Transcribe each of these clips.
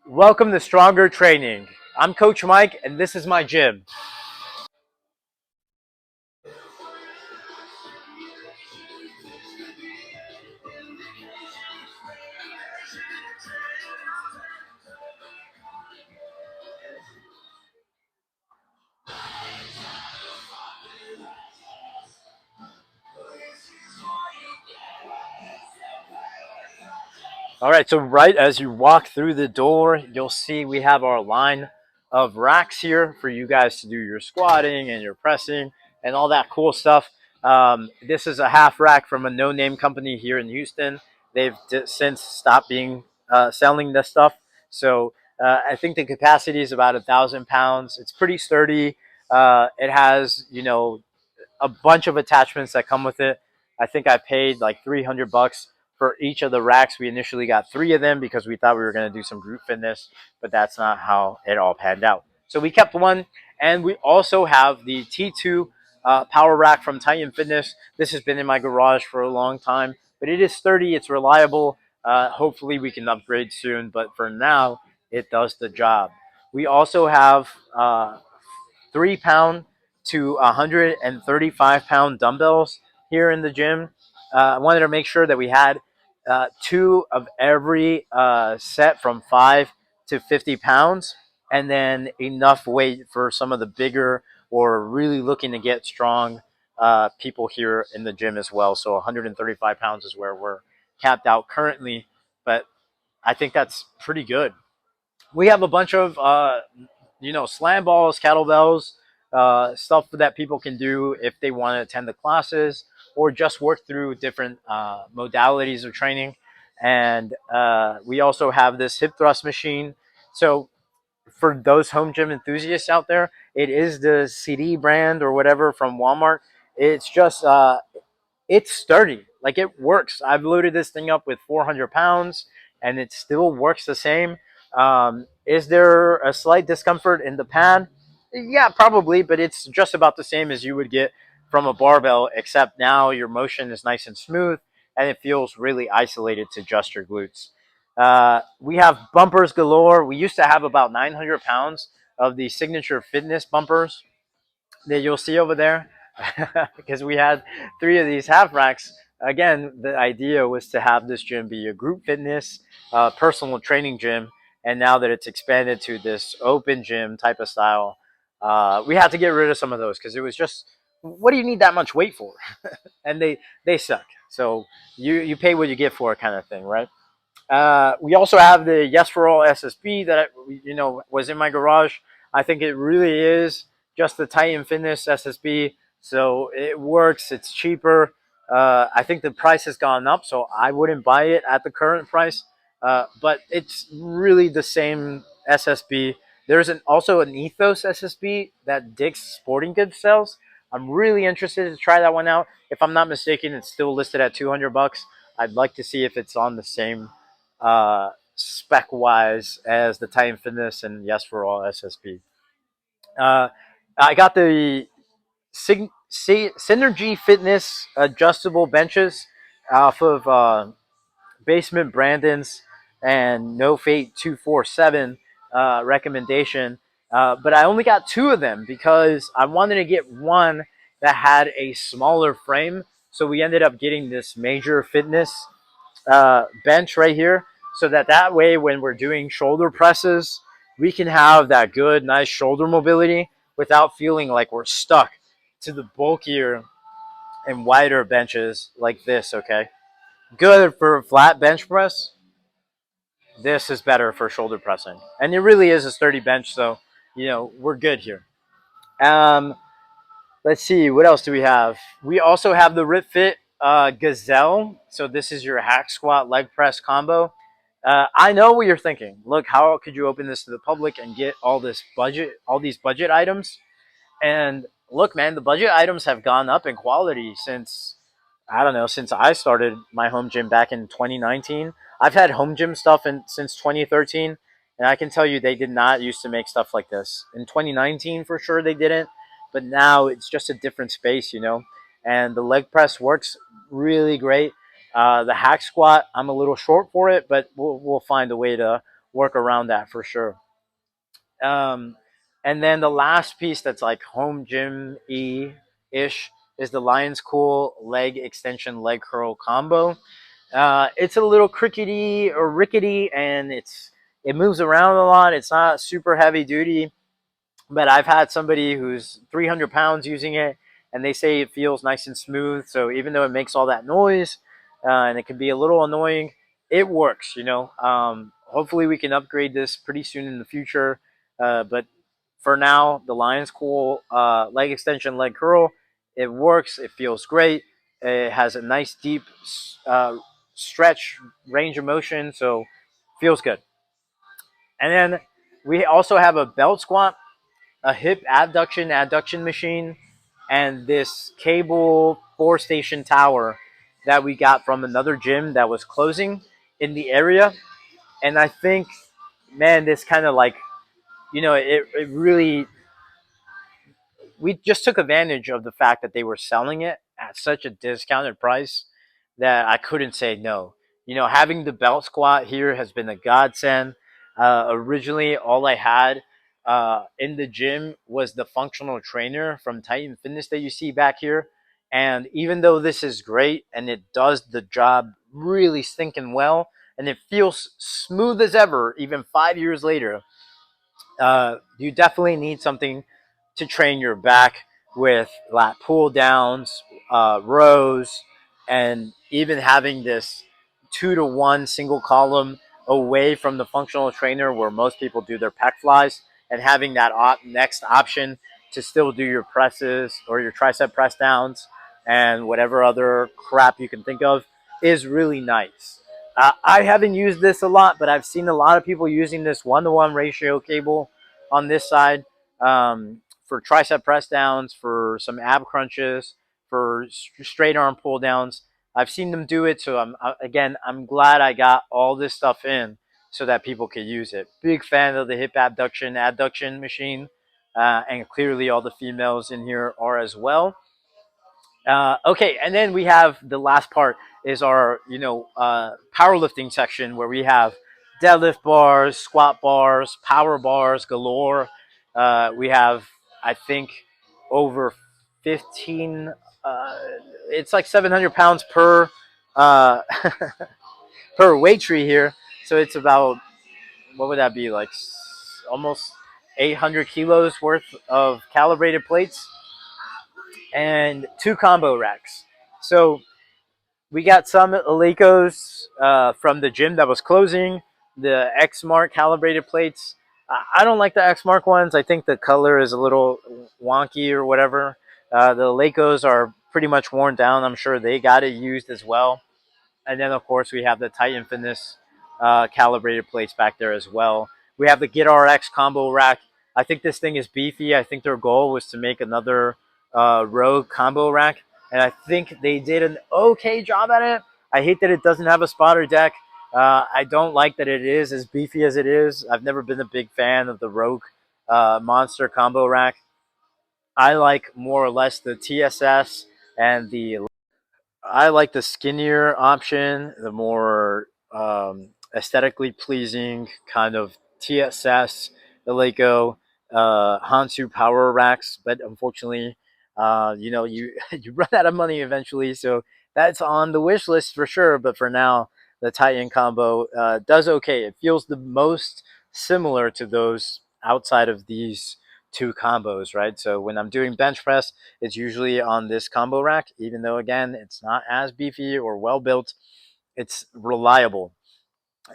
Welcome to Stronger Training. I'm Coach Mike, and this is my gym. All right, so right as you walk through the door, you'll see we have our line of racks here for you guys to do your squatting and your pressing and all that cool stuff. This is a half rack from a no-name company here in Houston. They've since stopped being selling this stuff. So I think the capacity is about 1,000 pounds. It's pretty sturdy. It has, a bunch of attachments that come with it. I think I paid like 300 bucks for each of the racks. We initially got 3 of them because we thought we were going to do some group fitness, but that's not how it all panned out. So we kept one, and we also have the T2 power rack from Titan Fitness. This has been in my garage for a long time, but it is sturdy, it's reliable. Hopefully we can upgrade soon, but for now, it does the job. We also have 3 pound to 135 pound dumbbells here in the gym. I wanted to make sure that we had 2 of every set from 5 to 50 pounds, and then enough weight for some of the bigger or really looking to get strong people here in the gym as well. So 135 pounds is where we're capped out currently, but I think that's pretty good. We have a bunch of slam balls, kettlebells, stuff that people can do if they want to attend the classes or just work through different modalities of training. And we also have this hip thrust machine. So for those home gym enthusiasts out there, it is the CD brand or whatever from Walmart. It's just it's sturdy. Like, it works. I've loaded this thing up with 400 pounds and it still works the same. Is there a slight discomfort in the pad? Yeah, probably, but it's just about the same as you would get from a barbell, except now your motion is nice and smooth and it feels really isolated to just your glutes. We have bumpers galore. We used to have about 900 pounds of the signature fitness bumpers that you'll see over there because we had 3 of these half racks. Again, the idea was to have this gym be a group fitness, personal training gym. And now that it's expanded to this open gym type of style, we had to get rid of some of those because it was just, what do you need that much weight for? And they suck. So you pay what you get for it, kind of thing, right? We also have the Yes for All SSB that was in my garage. I think it really is just the Titan Fitness SSB. So it works. It's cheaper. I think the price has gone up, so I wouldn't buy it at the current price. But it's really the same SSB. There's also an Ethos SSB that Dick's Sporting Goods sells. I'm really interested to try that one out. If I'm not mistaken, it's still listed at 200 bucks. I'd like to see if it's on the same spec wise as the Titan Fitness and Yes for All SSB. Uh, I got the Synergy Fitness adjustable benches off of Basement Brandon's and No Fate 247 recommendation. But I only got 2 of them because I wanted to get one that had a smaller frame. So we ended up getting this Major Fitness bench right here, so that way when we're doing shoulder presses, we can have that good, nice shoulder mobility without feeling like we're stuck to the bulkier and wider benches like this. Okay, good for flat bench press. This is better for shoulder pressing, and it really is a sturdy bench, so we're good here. Um, let's see, what else do we have? We also have the RipFit Gazelle. So this is your hack squat leg press combo. I know what you're thinking. Look, how could you open this to the public and get all these budget items? And look, man, the budget items have gone up in quality since, I don't know, since I started my home gym back in 2019. I've had home gym stuff since 2013, and I can tell you they did not used to make stuff like this. In 2019, for sure, they didn't, but now it's just a different space. And the leg press works really great. The hack squat, I'm a little short for it, but we'll find a way to work around that for sure. Um, and then the last piece that's like home gym ish is the Lions Cool leg extension leg curl combo. It's a little crickety or rickety, and it moves around a lot. It's not super heavy duty, but I've had somebody who's 300 pounds using it, and they say it feels nice and smooth. So even though it makes all that noise, and it can be a little annoying, it works. Hopefully we can upgrade this pretty soon in the future. But for now, the Lions Cool leg extension leg curl, it works. It feels great. It has a nice deep uh, stretch range of motion, so feels good. And then we also have a belt squat, a hip adduction machine, and this cable 4 station tower that we got from another gym that was closing in the area. And I think, man, this kind of like, it really, we just took advantage of the fact that they were selling it at such a discounted price that I couldn't say no. Having the belt squat here has been a godsend. Originally, all I had in the gym was the functional trainer from Titan Fitness that you see back here. And even though this is great and it does the job really stinking well, and it feels smooth as ever, even 5 years later, you definitely need something to train your back with lat pull downs, rows, and even having this 2-to-1 single column away from the functional trainer where most people do their pec flies, and having that next option to still do your presses or your tricep press downs and whatever other crap you can think of is really nice. I haven't used this a lot, but I've seen a lot of people using this 1-to-1 ratio cable on this side, for tricep press downs, for some ab crunches, for straight arm pull downs. I've seen them do it, so I'm glad I got all this stuff in so that people could use it. Big fan of the hip adduction machine, and clearly all the females in here are as well. Okay, and then we have the last part is our powerlifting section where we have deadlift bars, squat bars, power bars galore. We have, I think, over 15. It's like 700 pounds per uh, per weight tree here, so it's about, what would that be, like almost 800 kilos worth of calibrated plates and 2 combo racks. So we got some Eleikos from the gym that was closing, the X Mark calibrated plates. I don't like the X Mark ones. I think the color is a little wonky or whatever. The Eleikos are pretty much worn down. I'm sure they got it used as well. And then, of course, we have the Titan Fitness calibrated plates back there as well. We have the GitRx combo rack. I think this thing is beefy. I think their goal was to make another Rogue combo rack, and I think they did an okay job at it. I hate that it doesn't have a spotter deck. I don't like that it is as beefy as it is. I've never been a big fan of the Rogue Monster combo rack. I like more or less the TSS and the I like the skinnier option, the more aesthetically pleasing kind of TSS, the Eleiko, Hansu power racks. But unfortunately, you you run out of money eventually, so that's on the wish list for sure. But for now, the Titan combo does okay. It feels the most similar to those outside of these two combos, right? So when I'm doing bench press, it's usually on this combo rack, even though, again, it's not as beefy or well built. It's reliable.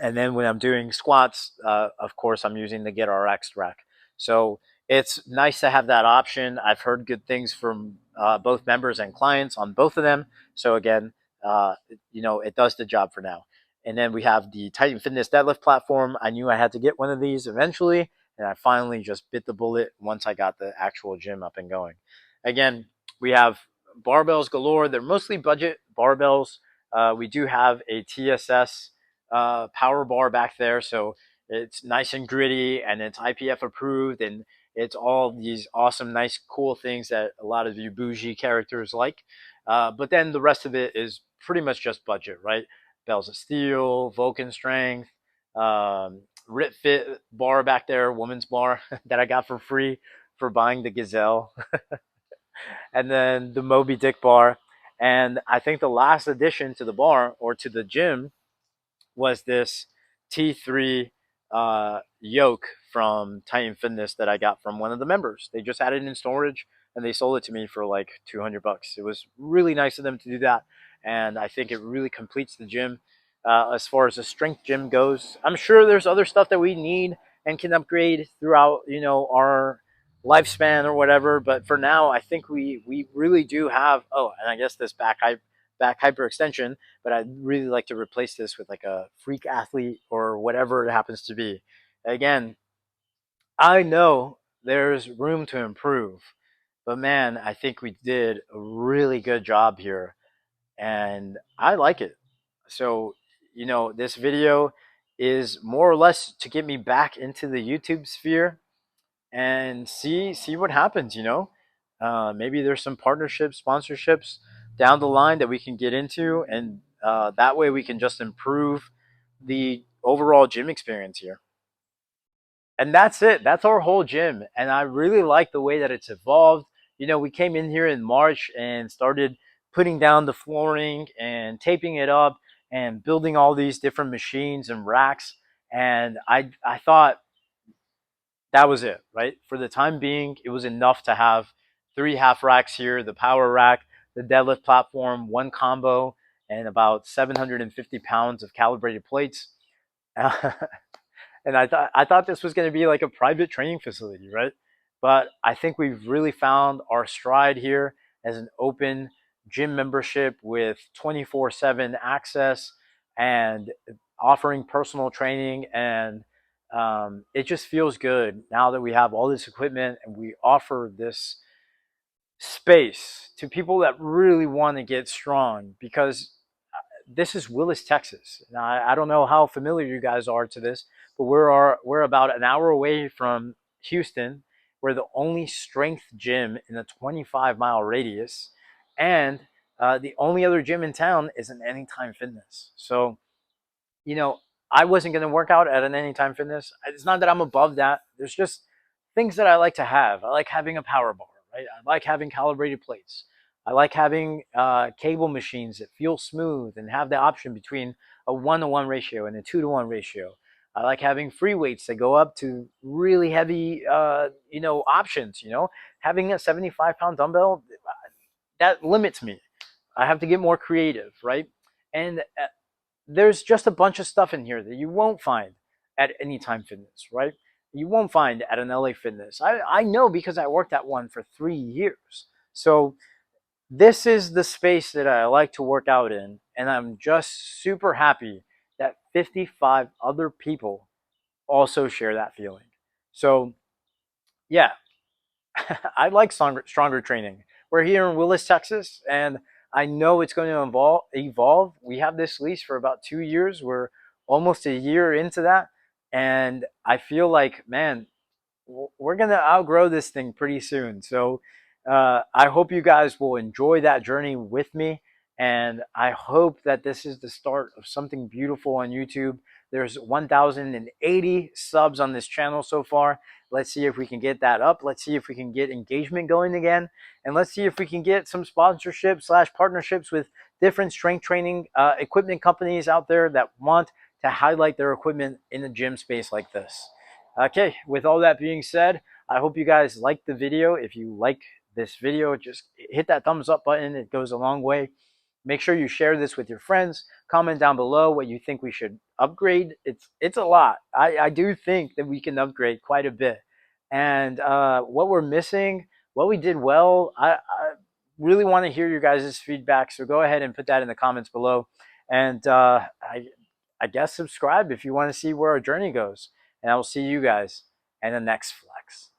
And then when I'm doing squats, of course, I'm using the GetRx rack. So it's nice to have that option. I've heard good things from both members and clients on both of them. So again, it does the job for now. And then we have the Titan Fitness deadlift platform. I knew I had to get one of these eventually, and I finally just bit the bullet once I got the actual gym up and going. Again, we have barbells galore. They're mostly budget barbells. We do have a TSS power bar back there, so it's nice and gritty, and it's IPF approved, and it's all these awesome, nice, cool things that a lot of you bougie characters like. But then the rest of it is pretty much just budget, right? Bells of Steel, Vulcan Strength, Rit Fit bar back there, woman's bar that I got for free for buying the Gazelle, and then the Moby Dick bar. And I think the last addition to the bar or to the gym was this T3 yoke from Titan Fitness that I got from one of the members. They just had it in storage and they sold it to me for like $200. It was really nice of them to do that, and I think it really completes the gym as far as the strength gym goes. I'm sure there's other stuff that we need and can upgrade throughout, our lifespan or whatever. But for now, I think we really do have. Oh, and I guess this back hyperextension, but I'd really like to replace this with like a freak athlete or whatever it happens to be. Again, I know there's room to improve, but man, I think we did a really good job here and I like it. So, this video is more or less to get me back into the YouTube sphere and see what happens. Maybe there's some partnerships, sponsorships down the line that we can get into, and that way we can just improve the overall gym experience here. And that's it. That's our whole gym, and I really like the way that it's evolved. We came in here in March and started putting down the flooring and taping it up and building all these different machines and racks. And I thought that was it, right? For the time being, it was enough to have three half racks here, the power rack, the deadlift platform, one combo, and about 750 pounds of calibrated plates. And I thought this was going to be like a private training facility, right? But I think we've really found our stride here as an open gym membership with 24/7 access and offering personal training. And it just feels good now that we have all this equipment and we offer this space to people that really want to get strong, because this is Willis, Texas. Now, I don't know how familiar you guys are to this, but we're about an hour away from Houston. We're the only strength gym in a 25-mile radius, and the only other gym in town is an Anytime Fitness. So, you know, I wasn't going to work out at an Anytime Fitness. It's not that I'm above that. There's just things that I like to have. I like having a power bar, right? I like having calibrated plates. I like having cable machines that feel smooth and have the option between a 1-to-1 ratio and a 2-to-1 ratio. I like having free weights that go up to really heavy, options. Having a 75-pound dumbbell, that limits me. I have to get more creative, right? And there's just a bunch of stuff in here that you won't find at Anytime Fitness, right? You won't find at an LA Fitness. I know because I worked at one for 3 years. So this is the space that I like to work out in. And I'm just super happy that 55 other people also share that feeling. So, yeah, I like stronger training. We're here in Willis, Texas, and I know it's going to evolve. We have this lease for about 2 years. We're almost a year into that, and I feel like, man, we're gonna outgrow this thing pretty soon. So I hope you guys will enjoy that journey with me, and I hope that this is the start of something beautiful on YouTube. There's 1,080 subs on this channel so far. Let's see if we can get that up. Let's see if we can get engagement going again, and let's see if we can get some sponsorships / partnerships with different strength training equipment companies out there that want to highlight their equipment in the gym space like this. Okay, with all that being said, I hope you guys liked the video. If you like this video, just hit that thumbs up button. It goes a long way. Make sure you share this with your friends. Comment down below what you think we should upgrade. It's a lot. I do think that we can upgrade quite a bit. And what we're missing, what we did well, I really want to hear your guys' feedback. So go ahead and put that in the comments below. And I guess subscribe if you want to see where our journey goes. And I will see you guys in the next flex.